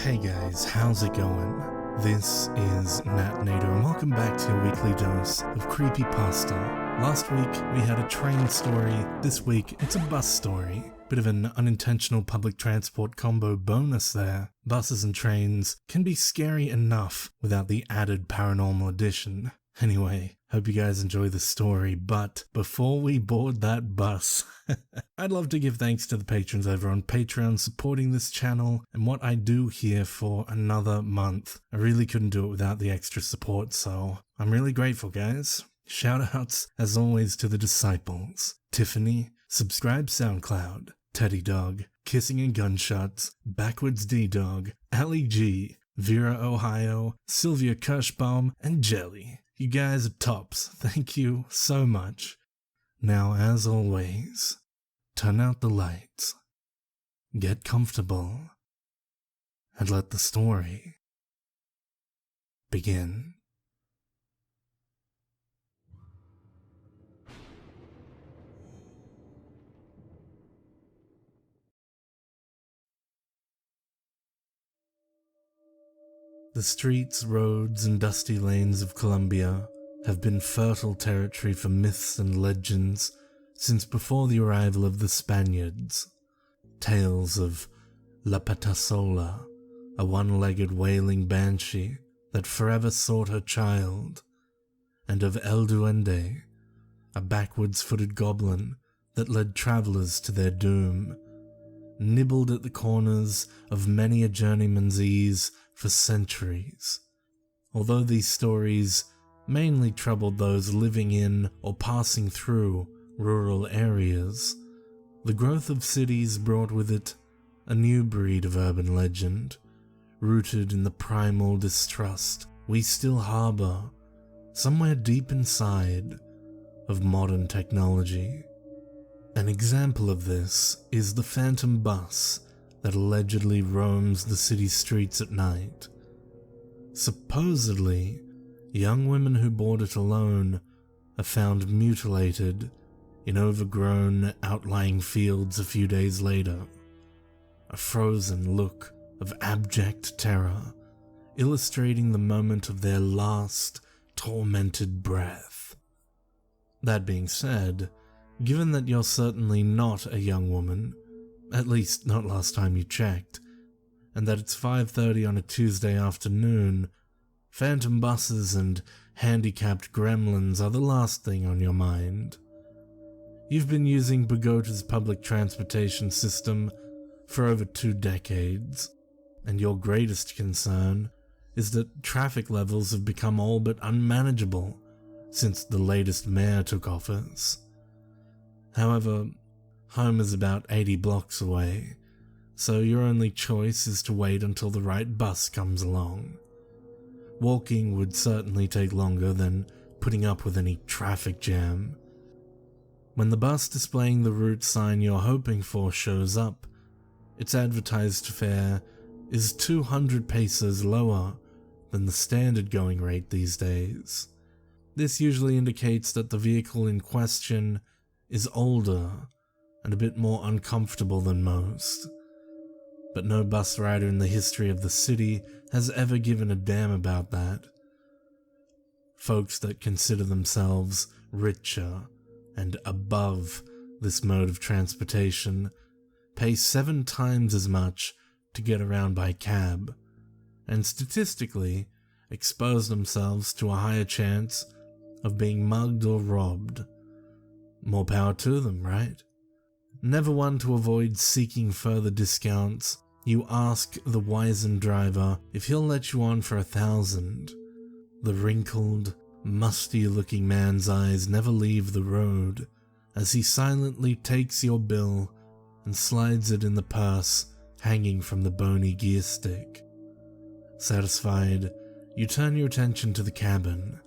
Hey guys, how's it going? This is Nat Nader and welcome back to your weekly dose of Creepypasta. Last week we had a train story, this week it's a bus story. Bit of an unintentional public transport combo bonus there. Buses and trains can be scary enough without the added paranormal addition. Anyway, hope you guys enjoy the story, but before we board that bus, I'd love to give thanks to the patrons over on Patreon supporting this channel and what I do here for another month. I really couldn't do it without the extra support, so I'm really grateful, guys. Shoutouts, as always, to the disciples: Tiffany, Subscribe SoundCloud, Teddy Dog, Kissing and Gunshots, Backwards D-Dog, Ali G, Vera Ohio, Sylvia Kirschbaum, and Jelly. You guys are tops. Thank you so much. Now, as always, turn out the lights, get comfortable, and let the story begin. The streets, roads, and dusty lanes of Colombia have been fertile territory for myths and legends since before the arrival of the Spaniards. Tales of La Patasola, a one-legged wailing banshee that forever sought her child, and of El Duende, a backwards-footed goblin that led travelers to their doom, nibbled at the corners of many a journeyman's ease for centuries. Although these stories mainly troubled those living in or passing through rural areas, the growth of cities brought with it a new breed of urban legend, rooted in the primal distrust we still harbor somewhere deep inside of modern technology. An example of this is the phantom bus that allegedly roams the city streets at night. Supposedly, young women who board it alone are found mutilated in overgrown, outlying fields a few days later, a frozen look of abject terror illustrating the moment of their last tormented breath. That being said, given that you're certainly not a young woman, at least not last time you checked, and that it's 5:30 on a Tuesday afternoon, phantom buses and handicapped gremlins are the last thing on your mind. You've been using Bogota's public transportation system for over 2 decades, and your greatest concern is that traffic levels have become all but unmanageable since the latest mayor took office. However, home is about 80 blocks away, so your only choice is to wait until the right bus comes along. Walking would certainly take longer than putting up with any traffic jam. When the bus displaying the route sign you're hoping for shows up, its advertised fare is 200 pesos lower than the standard going rate these days. This usually indicates that the vehicle in question is older and a bit more uncomfortable than most. But no bus rider in the history of the city has ever given a damn about that. Folks that consider themselves richer and above this mode of transportation pay 7 times as much to get around by cab, and statistically expose themselves to a higher chance of being mugged or robbed. More power to them, right? Never one to avoid seeking further discounts, you ask the wizened driver if he'll let you on for 1,000. The wrinkled, musty-looking man's eyes never leave the road as he silently takes your bill and slides it in the purse hanging from the bony gear stick. Satisfied, you turn your attention to the cabin.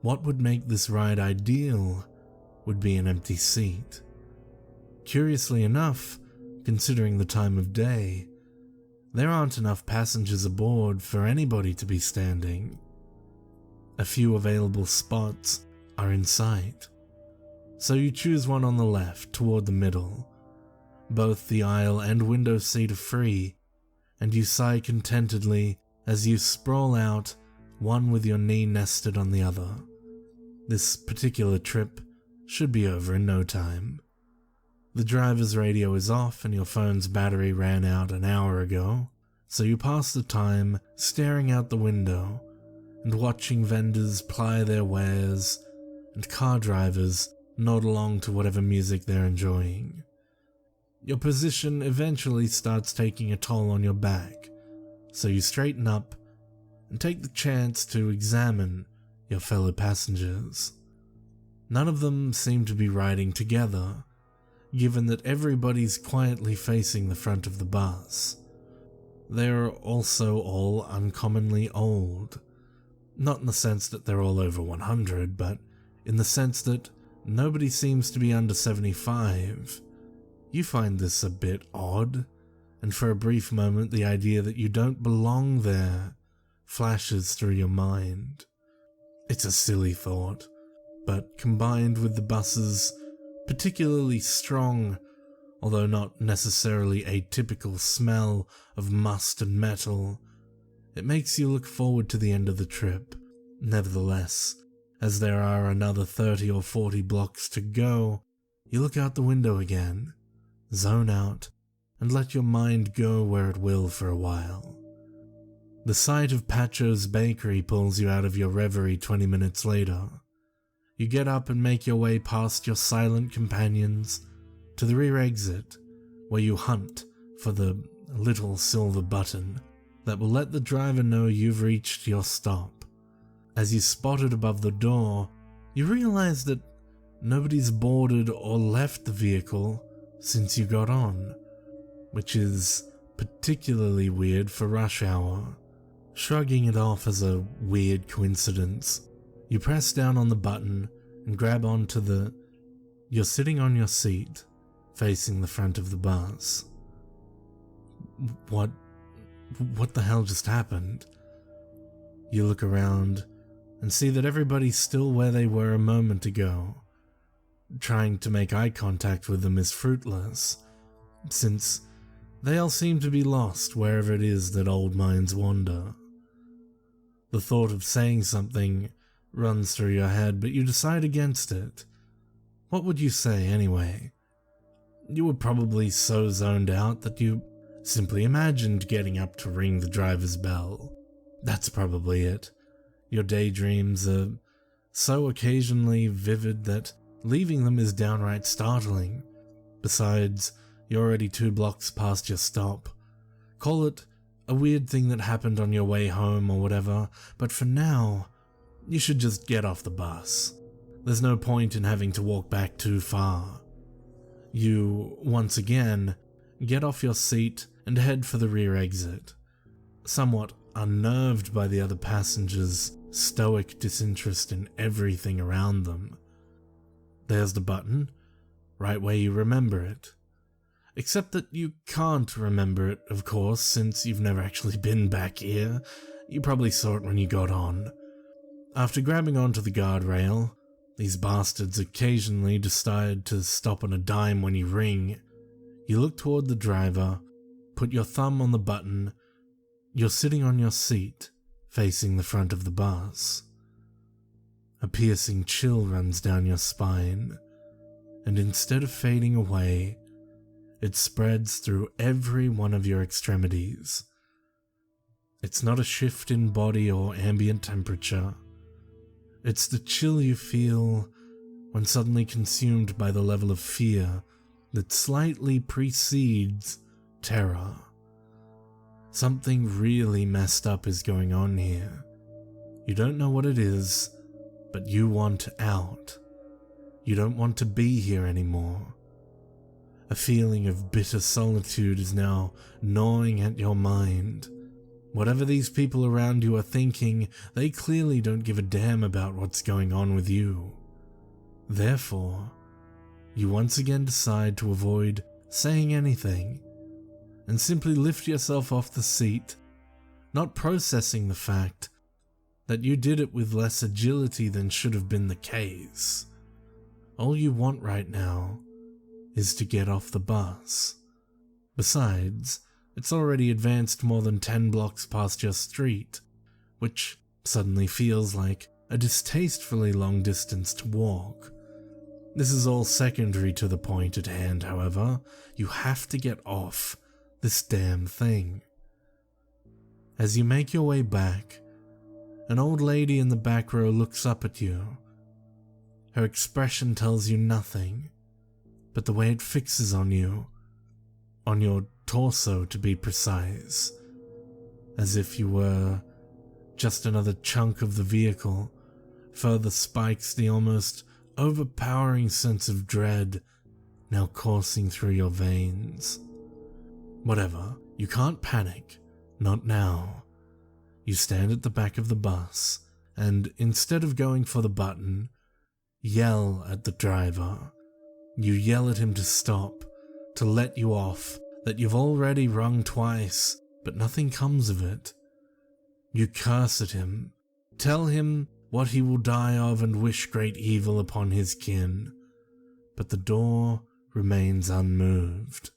What would make this ride ideal would be an empty seat. Curiously enough, considering the time of day, there aren't enough passengers aboard for anybody to be standing. A few available spots are in sight, so you choose one on the left toward the middle. Both the aisle and window seat are free, and you sigh contentedly as you sprawl out, one with your knee nested on the other. This particular trip should be over in no time. The driver's radio is off and your phone's battery ran out an hour ago, so you pass the time staring out the window and watching vendors ply their wares and car drivers nod along to whatever music they're enjoying. Your position eventually starts taking a toll on your back, so you straighten up and take the chance to examine your fellow passengers. None of them seem to be riding together, given that everybody's quietly facing the front of the bus. They're also all uncommonly old. Not in the sense that they're all over 100, but in the sense that nobody seems to be under 75. You find this a bit odd, and for a brief moment the idea that you don't belong there flashes through your mind. It's a silly thought, but combined with the bus's particularly strong, although not necessarily atypical smell of must and metal, it makes you look forward to the end of the trip. Nevertheless, as there are another 30 or 40 blocks to go, you look out the window again, zone out, and let your mind go where it will for a while. The sight of Pacho's Bakery pulls you out of your reverie 20 minutes later. You get up and make your way past your silent companions to the rear exit, where you hunt for the little silver button that will let the driver know you've reached your stop. As you spot it above the door, you realize that nobody's boarded or left the vehicle since you got on, which is particularly weird for rush hour. Shrugging it off as a weird coincidence, you press down on the button and grab onto the... You're sitting on your seat, facing the front of the bus. What the hell just happened? You look around and see that everybody's still where they were a moment ago. Trying to make eye contact with them is fruitless, since they all seem to be lost wherever it is that old minds wander. The thought of saying something runs through your head, but you decide against it. What would you say anyway? You were probably so zoned out that you simply imagined getting up to ring the driver's bell. That's probably it. Your daydreams are so occasionally vivid that leaving them is downright startling. Besides, you're already 2 blocks past your stop. Call it a weird thing that happened on your way home or whatever, but for now, you should just get off the bus. There's no point in having to walk back too far. You, once again, get off your seat and head for the rear exit. Somewhat unnerved by the other passengers' stoic disinterest in everything around them. There's the button, right where you remember it. Except that you can't remember it, of course, since you've never actually been back here. You probably saw it when you got on. After grabbing onto the guardrail, these bastards occasionally decide to stop on a dime when you ring. You look toward the driver, put your thumb on the button. You're sitting on your seat, facing the front of the bus. A piercing chill runs down your spine, and instead of fading away, it spreads through every one of your extremities. It's not a shift in body or ambient temperature. It's the chill you feel when suddenly consumed by the level of fear that slightly precedes terror. Something really messed up is going on here. You don't know what it is, but you want out. You don't want to be here anymore. A feeling of bitter solitude is now gnawing at your mind. Whatever these people around you are thinking, they clearly don't give a damn about what's going on with you. Therefore, you once again decide to avoid saying anything and simply lift yourself off the seat, not processing the fact that you did it with less agility than should have been the case. All you want right now is to get off the bus. Besides, it's already advanced more than 10 blocks past your street, which suddenly feels like a distastefully long distance to walk. This is all secondary to the point at hand, however. You have to get off this damn thing. As you make your way back, an old lady in the back row looks up at you. Her expression tells you nothing, but the way it fixes on you, on your torso to be precise, as if you were just another chunk of the vehicle, further spikes the almost overpowering sense of dread now coursing through your veins. Whatever, you can't panic, not now. You stand at the back of the bus, and instead of going for the button, yell at the driver. You yell at him to stop, to let you off, that you've already rung twice, but nothing comes of it. You curse at him, tell him what he will die of and wish great evil upon his kin, but the door remains unmoved.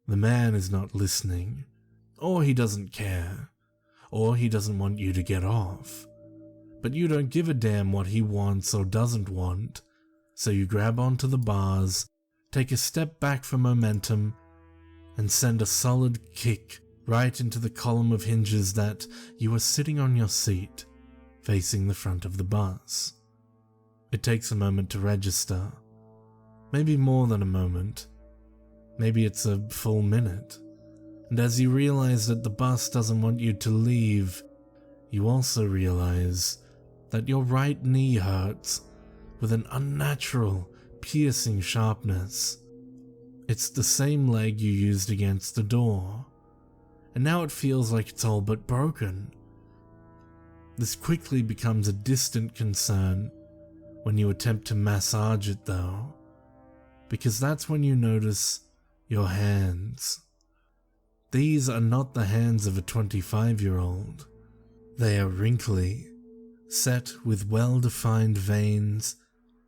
The man is not listening, or he doesn't care, or he doesn't want you to get off, but you don't give a damn what he wants or doesn't want, so you grab onto the bars, take a step back for momentum, and send a solid kick right into the column of hinges that you are sitting on your seat, facing the front of the bus. It takes a moment to register, maybe more than a moment, maybe it's a full minute, and as you realize that the bus doesn't want you to leave, you also realize that your right knee hurts with an unnatural, piercing sharpness. It's the same leg you used against the door, and now it feels like it's all but broken. This quickly becomes a distant concern when you attempt to massage it though, because that's when you notice your hands. These are not the hands of a 25-year-old. They are wrinkly, set with well-defined veins,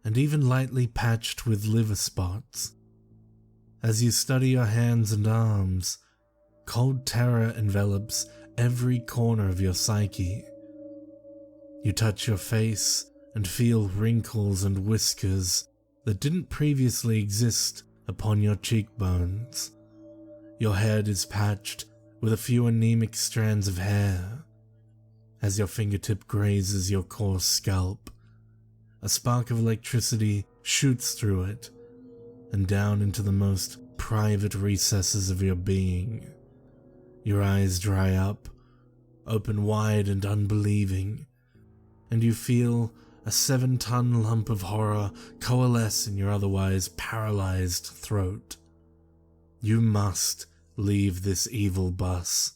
and even lightly patched with liver spots. As you study your hands and arms, cold terror envelops every corner of your psyche. You touch your face and feel wrinkles and whiskers that didn't previously exist upon your cheekbones. Your head is patched with a few anemic strands of hair. As your fingertip grazes your coarse scalp, a spark of electricity shoots through it and down into the most private recesses of your being. Your eyes dry up, open wide and unbelieving, and you feel a 7-ton lump of horror coalesce in your otherwise paralyzed throat. You must leave this evil bus.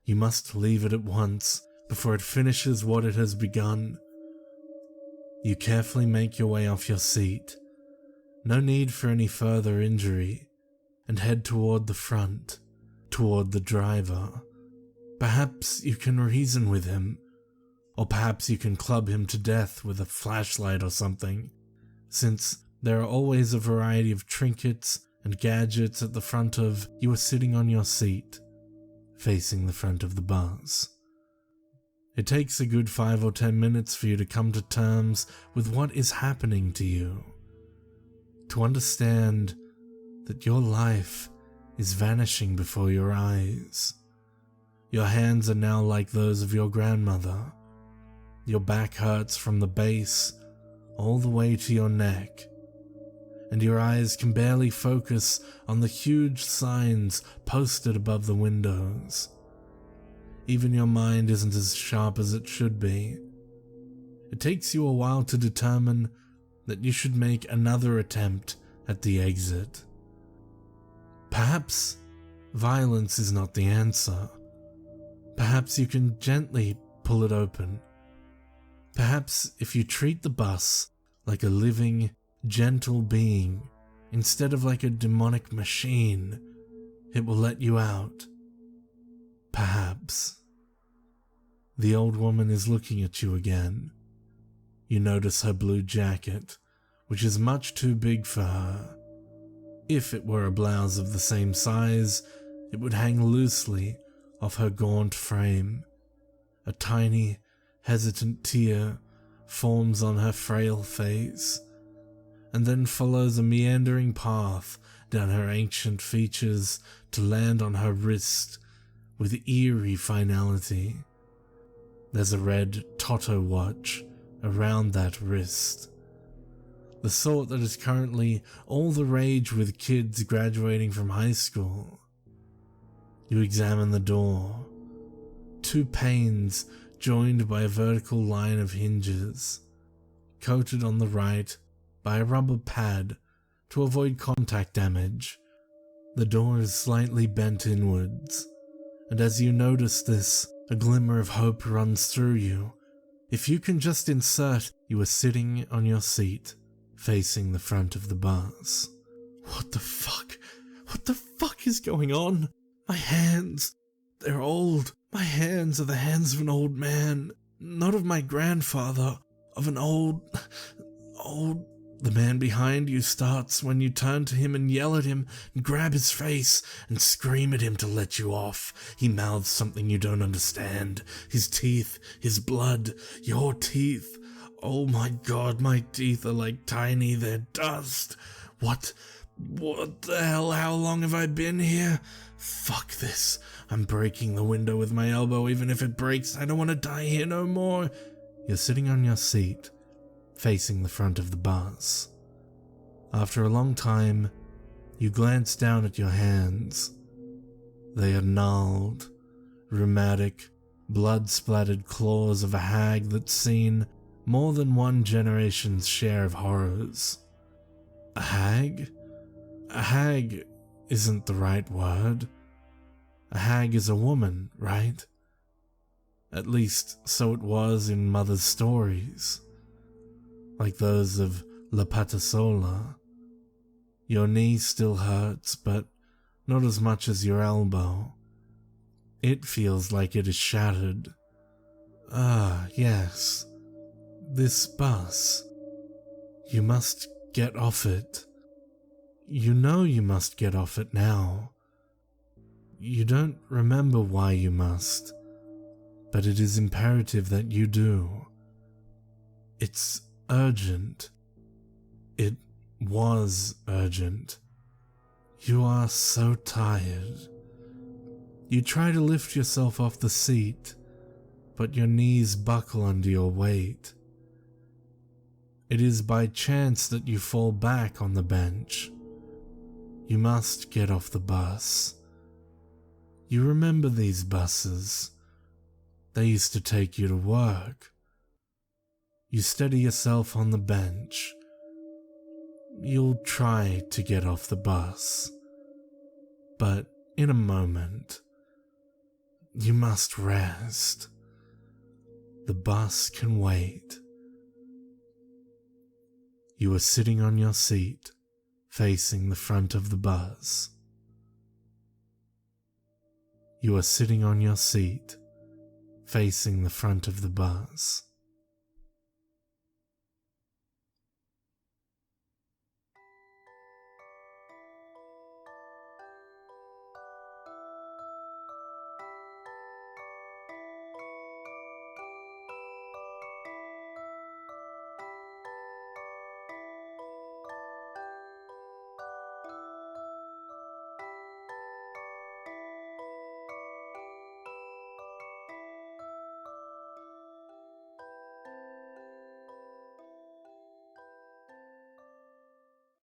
You must leave it at once before it finishes what it has begun. You carefully make your way off your seat, no need for any further injury, and head toward the front, toward the driver. Perhaps you can reason with him, or perhaps you can club him to death with a flashlight or something, since there are always a variety of trinkets and gadgets at the front of you are sitting on your seat, facing the front of the bus. It takes a good 5 or 10 minutes for you to come to terms with what is happening to you, to understand that your life is vanishing before your eyes. Your hands are now like those of your grandmother. Your back hurts from the base all the way to your neck, and your eyes can barely focus on the huge signs posted above the windows. Even your mind isn't as sharp as it should be. It takes you a while to determine that you should make another attempt at the exit. Perhaps violence is not the answer. Perhaps you can gently pull it open. Perhaps if you treat the bus like a living, gentle being instead of like a demonic machine, it will let you out. Perhaps. The old woman is looking at you again. You notice her blue jacket, which is much too big for her. If it were a blouse of the same size, It would hang loosely off her gaunt frame. A tiny, hesitant tear forms on her frail face, and then follows a meandering path down her ancient features to land on her wrist with eerie finality. There's a red Toto watch around that wrist, the sort that is currently all the rage with kids graduating from high school. You examine the door. 2 panes joined by a vertical line of hinges, coated on the right by a rubber pad to avoid contact damage. The door is slightly bent inwards, and as you notice this, a glimmer of hope runs through you. If you can just insert, you are sitting on your seat, facing the front of the bus. What the fuck? What the fuck is going on? My hands, they're old. My hands are the hands of an old man. Not of my grandfather, of an old... The man behind you starts when you turn to him and yell at him and grab his face and scream at him to let you off. He mouths something you don't understand. His teeth, his blood, your teeth. Oh my god, my teeth are like tiny, they're dust. What the hell, how long have I been here? Fuck this. I'm breaking the window with my elbow, even if it breaks. I don't want to die here no more. You're sitting on your seat, facing the front of the bus. After a long time, you glance down at your hands. They are gnarled, rheumatic, blood-splattered claws of a hag that's seen more than one generation's share of horrors. A hag? A hag isn't the right word. A hag is a woman, right? At least, so it was in Mother's stories, like those of La Patasola. Your knee still hurts, but not as much as your elbow. It feels like it is shattered. Ah, yes. This bus. You must get off it. You know you must get off it now. You don't remember why you must, but it is imperative that you do. It's urgent. It was urgent. You are so tired. You try to lift yourself off the seat, but your knees buckle under your weight. It is by chance that you fall back on the bench. You must get off the bus. You remember these buses. They used to take you to work. You steady yourself on the bench. You'll try to get off the bus. But in a moment, you must rest. The bus can wait. You are sitting on your seat, facing the front of the bus. You are sitting on your seat, facing the front of the bus.